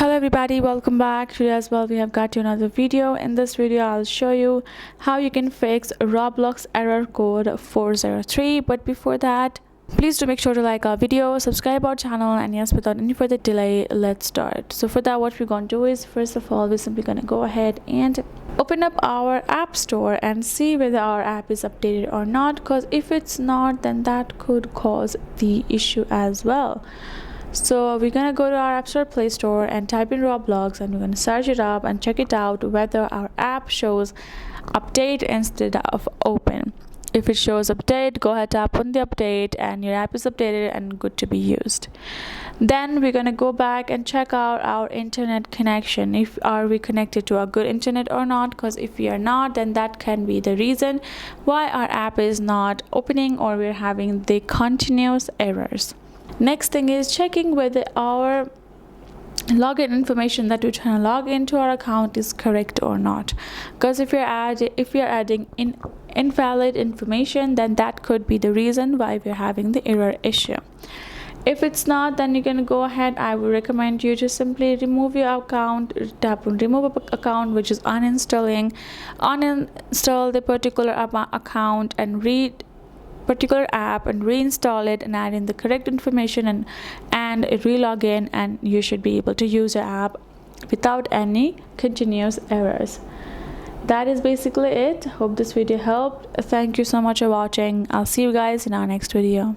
Hello everybody, welcome back. Today as well we have got you another video. In this video I'll show you how you can fix Roblox error code 403. But before that, please do make sure to like our video, subscribe our channel, and yes, without any further delay, let's start. So for that, what we're going to do is, first of all, we're simply going to go ahead and open up our app store and see whether our app is updated or not, because if it's not, then that could cause the issue as well. So we're gonna go to our App Store Play Store and type in Roblox, and we're gonna search it up and check it out whether our app shows update instead of open. If it shows update, go ahead, tap on the update, and your app is updated and good to be used. Then we're gonna go back and check out our internet connection. If are we connected to a good internet or not, because if we are not, then that can be the reason why our app is not opening or we're having the continuous errors. Next thing is checking whether our login information that we're trying to log into our account is correct or not, because if we are adding invalid information, then that could be the reason why we're having the error issue. If it's not, then you're gonna go ahead, I would recommend you to simply remove your account, tap on remove account, which is uninstall the particular account and particular app and reinstall it and add in the correct information and re-log in, and you should be able to use your app without any continuous errors. That is basically it. Hope this video helped. Thank you so much for watching. I'll see you guys in our next video.